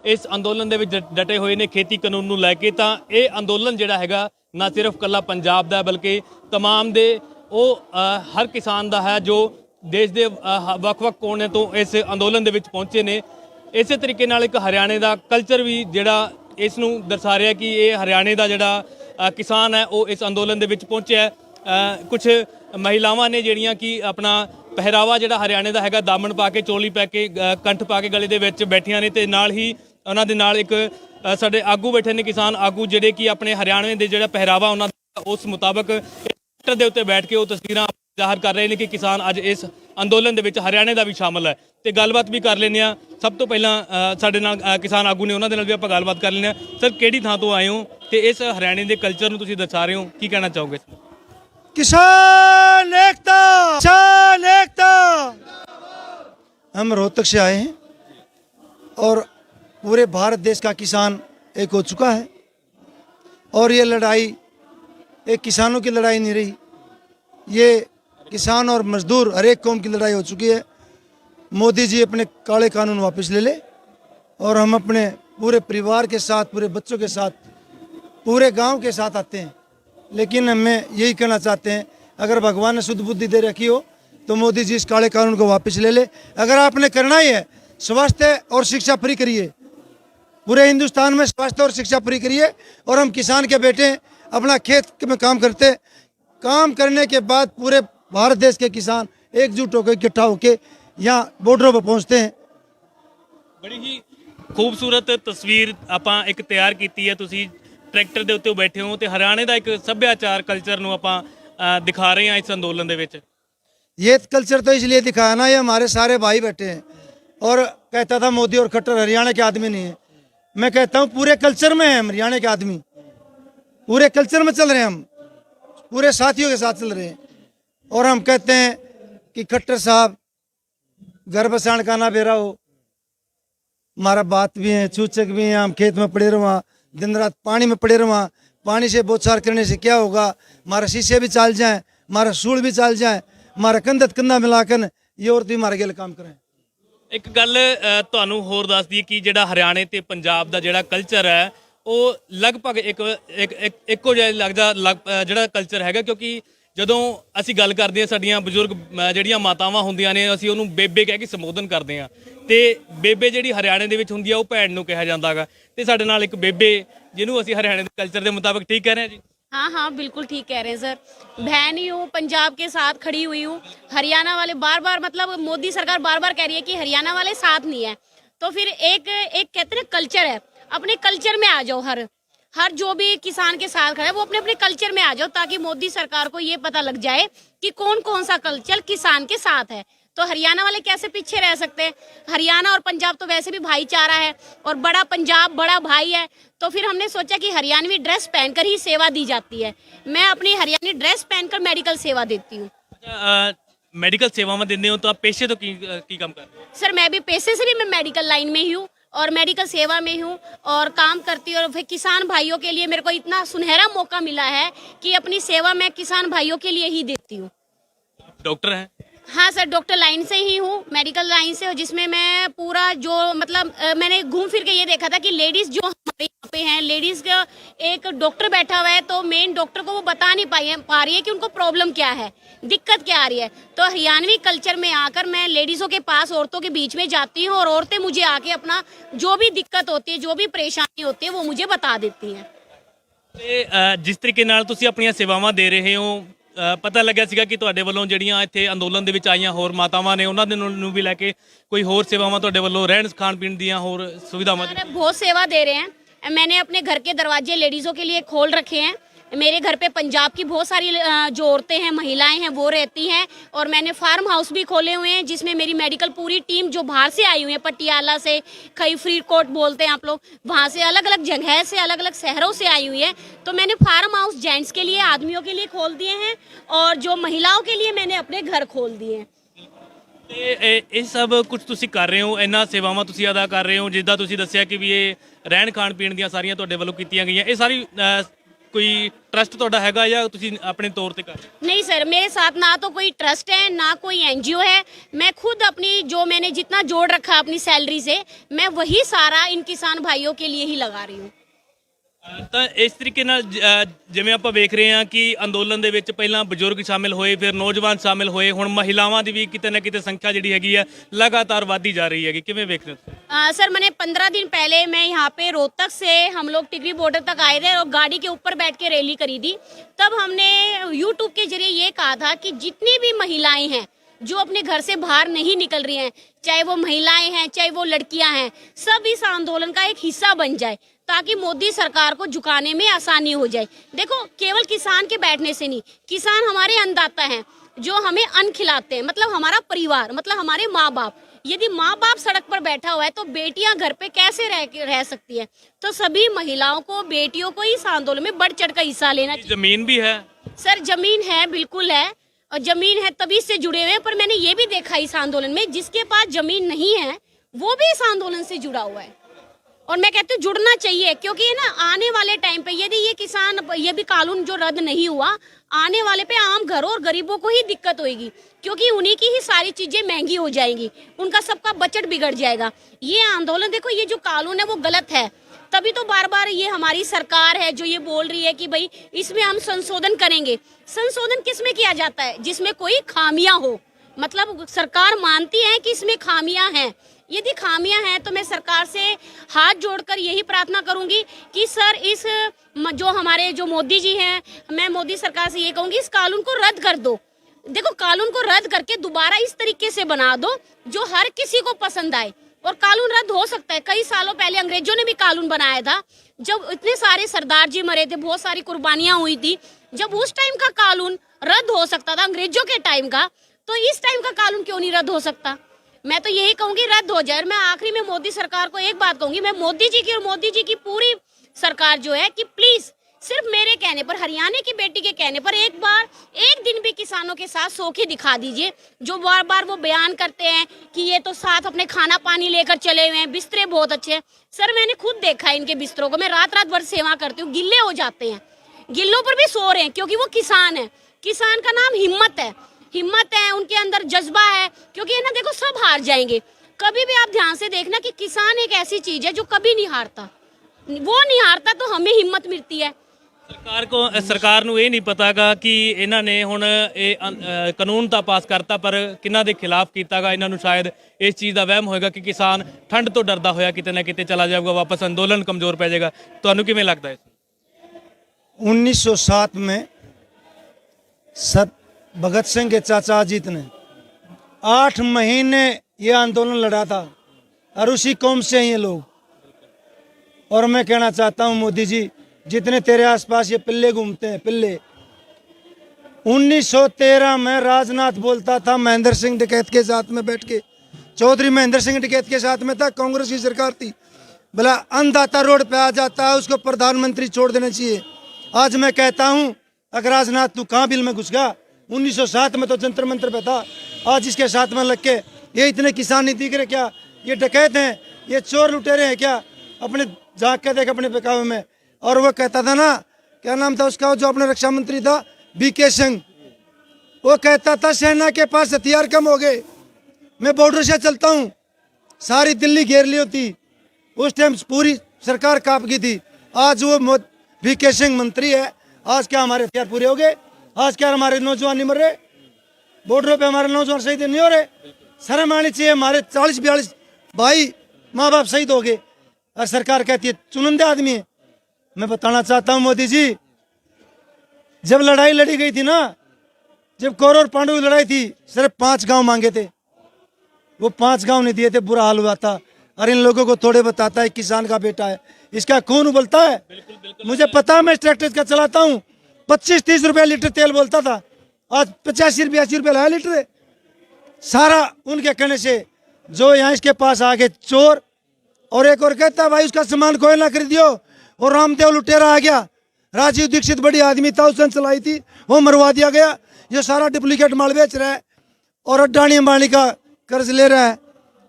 इस अंदोलन ਦੇ ਵਿੱਚ ਡਟੇ ਹੋਏ ਨੇ खेती कानून ਨੂੰ ਲੈ ਕੇ। ਤਾਂ ਇਹ ਅੰਦੋਲਨ ਜਿਹੜਾ ਹੈਗਾ ਨਾ ਸਿਰਫ ਕੱਲਾ ਪੰਜਾਬ ਦਾ ਬਲਕਿ तमाम ਦੇ ਉਹ ਹਰ ਕਿਸਾਨ ਦਾ ਹੈ ਜੋ देश ਦੇ ਵੱਖ-ਵੱਖ ਕੋਨੇ ਤੋਂ ਇਸ ਅੰਦੋਲਨ ਦੇ ਵਿੱਚ ਪਹੁੰਚੇ ਨੇ। ਇਸੇ ਤਰੀਕੇ ਨਾਲ ਇੱਕ ਹਰਿਆਣੇ ਦਾ ਕਲਚਰ ਵੀ ਜਿਹੜਾ ਇਸ ਨੂੰ ਦਰਸਾ ਰਿਹਾ ਕਿ ਇਹ ਹਰਿਆਣੇ ਦਾ ਜਿਹੜਾ ਕਿਸਾਨ ਹੈ ਉਹ ਇਸ ਅੰਦੋਲਨ ਦੇ ਵਿੱਚ ਪਹੁੰਚਿਆ। ਕੁਝ ਮਹਿਲਾਵਾਂ ਨੇ ਜਿਹੜੀਆਂ ਕਿ ਆਪਣਾ ਪਹਿਰਾਵਾ ਜਿਹੜਾ ਹਰਿਆਣੇ ਦਾ ਹੈਗਾ ਦਾਮਨ ਪਾ ਕੇ ਚੋਲੀ ਪਾ ਕੇ ਕੰਠ ਪਾ ਕੇ ਗਲੇ ਦੇ ਵਿੱਚ ਬੈਠੀਆਂ ਨੇ ਤੇ ਨਾਲ ਹੀ ਉਹਨਾਂ ਦੇ ਨਾਲ ਇੱਕ ਸਾਡੇ ਆਗੂ ਬੈਠੇ ਨੇ ਕਿਸਾਨ ਆਗੂ ਜਿਹੜੇ ਕਿ ਆਪਣੇ ਹਰਿਆਣੇ ਦੇ ਜਿਹੜਾ ਪਹਿਰਾਵਾ ਉਹਨਾਂ ਦਾ ਉਸ ਮੁਤਾਬਕ ਟਰੈਕਟਰ ਦੇ ਉੱਤੇ ਬੈਠ ਕੇ ਉਹ ਤਸਵੀਰਾਂ ਜ਼ਾਹਰ ਕਰ ਰਹੇ ਨੇ ਕਿ ਕਿਸਾਨ ਅੱਜ ਇਸ ਅੰਦੋਲਨ ਦੇ ਵਿੱਚ ਹਰਿਆਣੇ ਦਾ ਵੀ ਸ਼ਾਮਲ ਹੈ। ਤੇ ਗੱਲਬਾਤ ਵੀ ਕਰ ਲੈਂਦੇ ਆ। ਸਭ ਤੋਂ ਪਹਿਲਾਂ ਸਾਡੇ ਨਾਲ ਕਿਸਾਨ ਆਗੂ ਨੇ ਉਹਨਾਂ ਦੇ ਨਾਲ ਵੀ ਆਪਾਂ ਗੱਲਬਾਤ ਕਰ ਲੈਂਦੇ ਆ। ਸਰ ਕਿਹੜੀ ਥਾਂ ਤੋਂ ਆਏ ਹੋ ਤੇ ਇਸ ਹਰਿਆਣੇ ਦੇ ਕਲਚਰ ਨੂੰ ਤੁਸੀਂ ਦਰਸਾ ਰਹੇ ਹੋ, ਕੀ ਕਹਿਣਾ ਚਾਹੋਗੇ? किसान एकता, किसान एकता। हम रोहतक से आए हैं और पूरे भारत देश का किसान एक हो चुका है और ये लड़ाई एक किसानों की लड़ाई नहीं रही, ये किसान और मजदूर हर एक कौम की लड़ाई हो चुकी है। मोदी जी अपने काले कानून वापस ले ले और हम अपने पूरे परिवार के साथ, पूरे बच्चों के साथ, पूरे गांव के साथ आते हैं। लेकिन हमें यही कहना चाहते हैं, अगर भगवान ने शुद्ध बुद्धि दे रखी हो तो मोदी जी इस काले कानून को वापस ले ले। अगर आपने करना ही है स्वास्थ्य और शिक्षा फ्री करिए, पूरे हिंदुस्तान में स्वास्थ्य और शिक्षा फ्री करिए। और हम किसान के बेटे अपना खेत में काम करते, काम करने के बाद पूरे भारत देश के किसान एकजुट होकर इकट्ठा होकर यहाँ बॉर्डरों पर पहुँचते हैं। बड़ी ही खूबसूरत तस्वीर ਆਪਾਂ ਇੱਕ ਤਿਆਰ ਕੀਤੀ ਹੈ। ਤੁਸੀਂ ट्रैक्टर के उत्ते बैठे हो तो हरियाणे का एक सभ्याचार कल्चर ਨੂੰ ਆਪਾਂ दिखा रहे हैं इस अंदोलन ਦੇ ਵਿੱਚ। ये कल्चर तो इसलिए दिखाया ना, ये हमारे सारे भाई बैठे हैं। और कहता था मोदी और खट्टर हरियाणा के आदमी नहीं है, मैं कहता हूँ पूरे कल्चर में है हम हरियाणा के आदमी, पूरे कल्चर में चल रहे हैं हम, पूरे साथियों के साथ चल रहे हैं। और हम कहते हैं कि खट्टर साहब घर बसाण का ना बेरा हो, हमारा बात भी है, चूचक भी हैं, हम खेत में पड़े रहो, दिन रात पानी में पड़े रहो, पानी से बौछार करने से क्या होगा, हमारा शीशे भी चाल जाए, हमारा सूल भी चाल जाए, हमारा कंधा कंधा मिलाकर ये औरत भी हमारे गेल काम करें। एक गल ਤੁਹਾਨੂੰ ਹੋਰ ਦੱਸ ਦਈਏ ਕਿ ਜਿਹੜਾ ਹਰਿਆਣੇ ਤੇ ਪੰਜਾਬ ਦਾ ਜਿਹੜਾ ਕਲਚਰ ਹੈ ਉਹ ਲਗਭਗ ਇੱਕੋ ਜਿਹਾ ਲੱਗਦਾ ਜਿਹੜਾ ਕਲਚਰ ਹੈਗਾ। ਕਿਉਂਕਿ ਜਦੋਂ ਅਸੀਂ ਗੱਲ ਕਰਦੇ ਹਾਂ ਸਾਡੀਆਂ ਬਜ਼ੁਰਗ ਜਿਹੜੀਆਂ ਮਾਤਾਵਾਂ ਹੁੰਦੀਆਂ ਨੇ ਅਸੀਂ ਉਹਨੂੰ ਬੇਬੇ ਕਹਿ ਕੇ ਸੰਬੋਧਨ ਕਰਦੇ ਹਾਂ ਤੇ ਬੇਬੇ ਜਿਹੜੀ ਹਰਿਆਣੇ ਦੇ ਵਿੱਚ ਹੁੰਦੀ ਆ ਉਹ ਭੈਣ ਨੂੰ ਕਿਹਾ ਜਾਂਦਾ ਹੈਗਾ। ਤੇ ਸਾਡੇ ਨਾਲ ਇੱਕ ਬੇਬੇ ਜਿਹਨੂੰ ਅਸੀਂ ਹਰਿਆਣੇ ਦੇ ਕਲਚਰ ਦੇ ਮੁਤਾਬਕ ਠੀਕ ਕਹਿ ਰਹੇ ਹਾਂ ਜੀ। हाँ हाँ बिल्कुल ठीक कह रहे हैं सर। बहन ही हूँ, पंजाब के साथ खड़ी हुई हूँ। हरियाणा वाले बार बार मतलब मोदी सरकार बार बार कह रही है कि हरियाणा वाले साथ नहीं है, तो फिर एक कहते हैं कल्चर है, अपने कल्चर में आ जाओ। हर जो भी किसान के साथ खड़ा है वो अपने अपने कल्चर में आ जाओ, ताकि मोदी सरकार को ये पता लग जाए कि कौन कौन सा कल्चर किसान के साथ है। तो हरियाणा वाले कैसे पीछे रह सकते हैं? हरियाणा और पंजाब तो वैसे भी भाईचारा है और बड़ा पंजाब बड़ा भाई है। तो फिर हमने सोचा कि हरियाणवी ड्रेस पहनकर ही सेवा दी जाती है। मैं अपनी हरियाणवी ड्रेस पहनकर मेडिकल सेवा देती हूँ। मेडिकल सेवावां देंदे हो तो आप पेशे तो की काम कर रहे हो? सर मैं भी पेशे से भी मैं मेडिकल लाइन में ही हूँ और मेडिकल सेवा में हूँ और काम करती हूँ। और फिर किसान भाइयों के लिए मेरे को इतना सुनहरा मौका मिला है कि अपनी सेवा मैं किसान भाइयों के लिए ही देती हूँ। डॉक्टर हैं? हाँ सर, डॉक्टर लाइन से ही हूँ, मेडिकल लाइन से, जिसमें मैं पूरा जो मतलब मैंने घूम फिर के ये देखा था कि लेडीज़ जो हमारे यहाँ पे हैं, लेडीज़ का एक डॉक्टर बैठा हुआ है तो मेन डॉक्टर को वो बता नहीं पा रही है कि उनको प्रॉब्लम क्या है, दिक्कत क्या आ रही है। तो हरियाणवी कल्चर में आकर मैं लेडीज़ों के पास औरतों के बीच में जाती हूँ और औरतें मुझे आके अपना जो भी दिक्कत होती है, जो भी परेशानी होती है वो मुझे बता देती हैं। जिस तरीके नाल तुसी अपनी सेवावां दे रहे हो, पता लग्या सीगा कि तुहाडे वल्लों ਜਿਹੜੀਆਂ ਇੱਥੇ ਅੰਦੋਲਨ ਦੇ ਵਿੱਚ ਆਈਆਂ ਹੋਰ ਮਾਤਾਵਾਂ ਨੇ ਉਹਨਾਂ ਦੇ ਨੂੰ ਵੀ ਲੈ ਕੇ ਕੋਈ ਹੋਰ ਸੇਵਾਵਾਂ ਤੁਹਾਡੇ ਵੱਲੋਂ ਰਹਿਣ ਖਾਣ ਪੀਣ ਦੀਆਂ ਹੋਰ ਸੁਵਿਧਾਵਾਂ बहुत सेवा दे रहे हैं। मैंने अपने घर के दरवाजे लेडीज़ों के लिए खोल रखे हैं। मेरे घर पे पंजाब की बहुत सारी जो औरतें हैं, महिलाएं हैं, वो रहती हैं। और मैंने फार्म हाउस भी खोले हुए हैं जिसमें मेरी मेडिकल पूरी टीम जो बाहर से आई हुई है, पटियाला से, कई फरीदकोट बोलते हैं आप लोग, वहाँ से अलग अलग जगह से, अलग अलग शहरों से आई हुई है। तो मैंने फार्म हाउस जेंट्स के लिए, आदमियों के लिए खोल दिए हैं और जो महिलाओं के लिए मैंने अपने घर खोल दिए हैं। ਇਹ ਸਭ ਕੁਝ ਤੁਸੀਂ ਕਰ ਰਹੇ ਹੋ, ਇਹਨਾਂ ਸੇਵਾਵਾਂ ਤੁਸੀਂ ਅਦਾ ਕਰ ਰਹੇ ਹੋ, ਜਿੱਦਾਂ ਤੁਸੀਂ ਦੱਸਿਆ ਕਿ ਵੀ ਇਹ ਰਹਿਣ ਖਾਣ ਪੀਣ ਦੀਆਂ ਸਾਰੀਆਂ ਤੁਹਾਡੇ ਵੱਲੋਂ ਕੀਤੀਆਂ ਗਈਆਂ। ਇਹ ਸਾਰੀ कोई ट्रस्ट ਤੁਹਾਡਾ ਹੈਗਾ ਜਾਂ ਤੁਸੀਂ ਆਪਣੇ ਤੌਰ ਤੇ ਕਰ ਰਹੇ ਹੋ? नहीं सर, मेरे साथ ना तो कोई ट्रस्ट है ना कोई एनजीओ है। मैं खुद अपनी जो मैंने जितना जोड़ रखा अपनी सैलरी से, मैं वही सारा इन किसान भाइयों के लिए ही लगा रही हूँ। ਤਾਂ ਇਸ ਤਰੀਕੇ ਨਾਲ ਜਿਵੇਂ ਆਪਾਂ ਵੇਖ ਰਹੇ ਹਾਂ ਕਿ ਅੰਦੋਲਨ ਦੇ ਵਿੱਚ ਪਹਿਲਾਂ ਬਜ਼ੁਰਗ ਸ਼ਾਮਿਲ ਹੋਏ, ਫਿਰ ਨੌਜਵਾਨ ਸ਼ਾਮਿਲ ਹੋਏ, ਹੁਣ ਮਹਿਲਾਵਾਂ ਦੀ ਵੀ ਕਿਤੇ ਨਾ ਕਿਤੇ ਸੰਖਿਆ ਜਿਹੜੀ ਹੈਗੀ ਆ ਲਗਾਤਾਰ ਵਧਦੀ ਜਾ ਰਹੀ ਹੈਗੀ, किवें ਵੇਖ ਰਹੇ हो? सर मैंने 15 दिन पहले मैं यहाँ पे रोहतक से हम लोग टिकरी बॉर्डर तक आए थे और गाड़ी के ऊपर बैठ के रैली करी थी। तब हमने यूट्यूब के जरिए ये कहा था कि जितनी भी महिलाएं हैं जो अपने घर से बाहर नहीं निकल रही हैं, चाहे वो महिलाएं हैं चाहे वो लड़कियां हैं, सब इस आंदोलन का एक हिस्सा बन जाए ताकि मोदी सरकार को झुकाने में आसानी हो जाए। देखो, केवल किसान के बैठने से नहीं, किसान हमारे अन्नदाता हैं जो हमें अन्न खिलाते हैं, मतलब हमारा परिवार, मतलब हमारे माँ बाप। यदि माँ बाप सड़क पर बैठा हुआ है तो बेटियां घर पे कैसे रह सकती है? तो सभी महिलाओं को, बेटियों को इस आंदोलन में बढ़ चढ़ कर हिस्सा लेना चाहिए। जमीन भी है सर, जमीन है, बिल्कुल है, और जमीन है तभी से जुड़े हुए हैं। पर मैंने ये भी देखा इस आंदोलन में जिसके पास जमीन नहीं है वो भी इस आंदोलन से जुड़ा हुआ है। और मैं कहती हूँ जुड़ना चाहिए, क्योंकि ना आने वाले टाइम पे यदि ये किसान, ये भी कानून जो रद्द नहीं हुआ, आने वाले पे आम घरों और गरीबों को ही दिक्कत होगी, क्योंकि उन्हीं की ही सारी चीजें महंगी हो जाएंगी, उनका सबका बजट बिगड़ जाएगा। ये आंदोलन, देखो, ये जो कानून है वो गलत है, तभी तो बार बार ये हमारी सरकार है जो ये बोल रही है कि भाई इसमें हम संशोधन करेंगे। संशोधन किसमें किया जाता है? जिसमें कोई खामियां हो, मतलब सरकार मानती है कि इसमें खामियां हैं। यदि खामियां हैं तो मैं सरकार से हाथ जोड़कर यही प्रार्थना करूंगी कि सर, इस जो हमारे जो मोदी जी हैं, मैं मोदी सरकार से ये कहूंगी इस कानून को रद्द कर दो। देखो, कानून को रद्द करके दोबारा इस तरीके से बना दो जो हर किसी को पसंद आए। और कानून रद्द हो सकता है, कई सालों पहले अंग्रेजों ने भी कानून बनाया था, जब इतने सारे सरदार जी मरे थे, बहुत सारी कुर्बानियां हुई थी, जब उस टाइम का कानून रद्द हो सकता था अंग्रेजों के टाइम का, तो इस टाइम का कानून क्यों नहीं रद्द हो सकता? मैं तो यही कहूंगी रद्द हो जाए। मैं आखिरी में मोदी सरकार को एक बात कहूंगी, मैं मोदी जी की और मोदी जी की पूरी सरकार जो है कि प्लीज सिर्फ मेरे कहने पर, हरियाणा की बेटी के कहने पर एक बार, एक दिन भी किसानों के साथ सौखी दिखा दीजिए। जो बार बार वो बयान करते हैं कि ये तो साथ अपने खाना पानी लेकर चले हुए हैं, बिस्तरे बहुत अच्छे हैं। सर, मैंने खुद देखा है इनके बिस्तरों को, मैं रात रात भर सेवा करती हूँ, गिल्ले हो जाते हैं, गिल्लों पर भी सो रहे हैं, क्योंकि वो किसान है। किसान का नाम हिम्मत है, हिम्मत है, उनके अंदर जज्बा है, क्योंकि है ना, देखो, सब हार जाएंगे, कभी भी आप ध्यान से देखना कि किसान एक ऐसी चीज है जो कभी नहीं हारता। वो नहीं हारता तो हमें हिम्मत मिलती है। ਸਰਕਾਰ ਨੂੰ ਇਹ ਨਹੀਂ ਪਤਾਗਾ ਕਿ ਇਹਨਾਂ ਨੇ ਹੁਣ ਇਹ ਕਾਨੂੰਨ ਤਾਂ ਪਾਸ ਕਰਤਾ, ਪਰ ਕਿਹਨਾਂ ਦੇ ਖਿਲਾਫ ਕੀਤਾਗਾ। ਇਹਨਾਂ ਨੂੰ ਸ਼ਾਇਦ ਇਸ ਚੀਜ਼ ਦਾ ਵਹਿਮ ਹੋਏਗਾ ਕਿ ਕਿਸਾਨ ਠੰਡ ਤੋਂ ਡਰਦਾ ਹੋਇਆ ਕਿਤੇ ਨਾ ਕਿਤੇ ਚਲਾ ਜਾਊਗਾ, ਵਾਪਸ ਅੰਦੋਲਨ ਕਮਜ਼ੋਰ ਪੈ ਜਾਏਗਾ। ਤੁਹਾਨੂੰ ਕਿਵੇਂ ਲੱਗਦਾ ਹੈ? 1907 में भगत सिंह के चाचा अजीत ने 8 महीने ये आंदोलन लड़ा था, और उसी कौम से हैं ये लोग। और मैं कहना चाहता हूँ मोदी जी, जितने तेरे आसपास ये पिल्ले घूमते हैं, पिल्ले, 1913 में राजनाथ बोलता था महेंद्र सिंह टिकैत के साथ में बैठ के, चौधरी महेंद्र सिंह टिकैत के साथ में था, कांग्रेस की सरकार थी, बोला अन्नदाता रोड पे आ जाता है उसको प्रधानमंत्री छोड़ देना चाहिए। आज मैं कहता हूँ, अगर राजनाथ तू कहाँ बिल में घुस गया? 1907 में तो जंतर मंत्र पे था, आज इसके साथ में लग के ये इतने किसान नहीं दिख रहे क्या? ये डकैत हैं, ये चोर लुटेरे हैं क्या? अपने झाँक के देख अपने बेकावे में। और वो कहता था ना, क्या नाम था उसका, जो अपने रक्षा मंत्री था, बीके सिंह, वो कहता था सेना के पास हथियार कम हो गए, मैं बॉर्डर से चलता हूँ, सारी दिल्ली घेर ली होती, उस टाइम पूरी सरकार कांप गई थी। आज वो बीके सिंह मंत्री है, आज क्या हमारे हथियार पूरे हो गए? आज क्या हमारे नौजवान नहीं मर रहे? बॉर्डरों पे हमारे नौजवान शहीद नहीं हो रहे? शर्म आनी चाहिए, हमारे 40-42 भाई माँ बाप शहीद हो गए, और सरकार कहती है चुनिंदा आदमी है। मैं बताना चाहता हूँ मोदी जी, जब लड़ाई लड़ी गई थी ना, जब कौरव और पांडव की लड़ाई थी, सिर्फ 5 गांव मांगे थे, वो 5 गांव नहीं दिए थे, बुरा हाल हुआ था। और इन लोगों को थोड़े बताता है किसान का बेटा है, इसका खून उबलता है। मुझे पता है, मैं ट्रैक्टर का चलाता हूँ, 25-30 रुपया लीटर तेल बोलता था, आज 85-80 रुपया है लीटर। सारा उनके कहने से जो यहाँ इसके पास आ गए चोर। और एक और कहता है भाई उसका सामान कोई ना खरीदियो, और रामदेव लुटेरा आ गया, राजीव दीक्षित बड़ी आदमी था, उसने चलाई थी, वो मरवा दिया गया। ये सारा डुप्लीकेट माल बेच रहा है और अड्डानी अंबानी का कर्ज ले रहा है,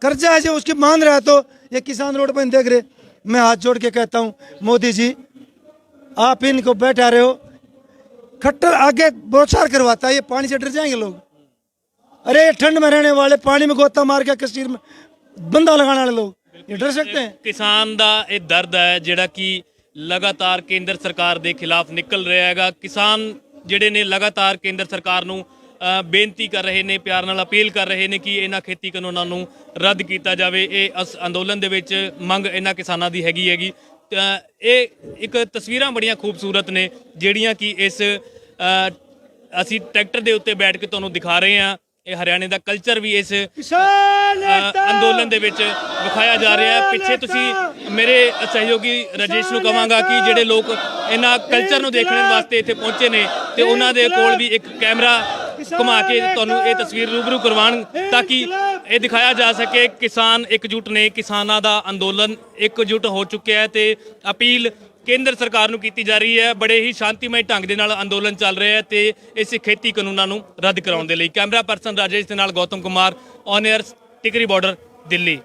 कर्जा है जो उसकी मान रहा है। तो ये किसान रोड पर देख रहे। मैं हाथ जोड़ के कहता हूँ मोदी जी, आप इनको बैठा रहे हो, खट्टर आगे बौछार करवाता है, ये पानी से डर जाएंगे लोग। अरे ये ठंड में रहने वाले, पानी में गोता मार के कश्मीर में बंदा लगाने वाले लोग, ये डर सकते हैं? ਕਿਸਾਨ ਦਾ ਇਹ ਦਰਦ ਹੈ ਜਿਹੜਾ ਕਿ ਲਗਾਤਾਰ ਕੇਂਦਰ ਸਰਕਾਰ ਦੇ ਖਿਲਾਫ ਨਿਕਲ ਰਿਹਾ ਹੈਗਾ। ਕਿਸਾਨ ਜਿਹੜੇ ਨੇ ਲਗਾਤਾਰ ਕੇਂਦਰ ਸਰਕਾਰ ਨੂੰ ਬੇਨਤੀ ਕਰ ਰਹੇ ਨੇ, ਪਿਆਰ ਨਾਲ ਅਪੀਲ ਕਰ ਰਹੇ ਨੇ ਕਿ ਇਹਨਾਂ ਖੇਤੀ ਕਾਨੂੰਨਾਂ ਨੂੰ ਰੱਦ ਕੀਤਾ ਜਾਵੇ। ਇਹ ਅੰਦੋਲਨ ਦੇ ਵਿੱਚ ਮੰਗ ਇਹਨਾਂ ਕਿਸਾਨਾਂ ਦੀ ਹੈਗੀ। ਤਾਂ ਇਹ ਇੱਕ ਤਸਵੀਰਾਂ ਬੜੀਆਂ ਖੂਬਸੂਰਤ ਨੇ ਜਿਹੜੀਆਂ ਕਿ ਇਸ ਅਸੀਂ ਟਰੈਕਟਰ ਦੇ ਉੱਤੇ ਬੈਠ ਕੇ ਤੁਹਾਨੂੰ ਦਿਖਾ ਰਹੇ ਹਾਂ। ਇਹ ਹਰਿਆਣੇ ਦਾ ਕਲਚਰ ਵੀ ਇਸ ਅੰਦੋਲਨ ਦੇ ਵਿੱਚ ਵਿਖਾਇਆ ਜਾ ਰਿਹਾ ਹੈ। ਪਿੱਛੇ ਤੁਸੀਂ ਮੇਰੇ ਸਹਿਯੋਗੀ ਰਾਜੇਸ਼ ਨੂੰ ਕਹਾਂਗਾ ਕਿ ਜਿਹੜੇ ਲੋਕ ਇਹਨਾਂ ਕਲਚਰ ਨੂੰ ਦੇਖਣ ਵਾਸਤੇ ਇੱਥੇ ਪਹੁੰਚੇ ਨੇ ਤੇ ਉਹਨਾਂ ਦੇ ਕੋਲ ਵੀ ਇੱਕ ਕੈਮਰਾ ਘੁਮਾ ਕੇ ਤੁਹਾਨੂੰ ਇਹ ਤਸਵੀਰ ਰੂਬਰੂ ਕਰਵਾਉਣ ਤਾਂ ਕਿ ਇਹ ਦਿਖਾਇਆ ਜਾ ਸਕੇ ਕਿਸਾਨ ਇਕਜੁੱਟ ਨੇ, ਕਿਸਾਨਾਂ ਦਾ ਅੰਦੋਲਨ ਇਕਜੁੱਟ ਹੋ ਚੁੱਕਿਆ ਹੈ ਤੇ ਅਪੀਲ ਕੇਂਦਰ ਸਰਕਾਰ ਨੂੰ ਕੀਤੀ ਜਾ ਰਹੀ ਹੈ। ਬੜੇ ਹੀ ਸ਼ਾਂਤੀਮਈ ਢੰਗ ਦੇ ਨਾਲ ਅੰਦੋਲਨ ਚੱਲ ਰਿਹਾ ਹੈ ਤੇ ਇਸ ਖੇਤੀ ਕਾਨੂੰਨਾਂ ਨੂੰ ਰੱਦ ਕਰਾਉਣ ਦੇ ਲਈ। ਕੈਮਰਾ ਪਰਸਨ ਰਾਜੇਸ਼ ਦੇ ਨਾਲ Gautam Kumar, on air, Tikri border, Delhi.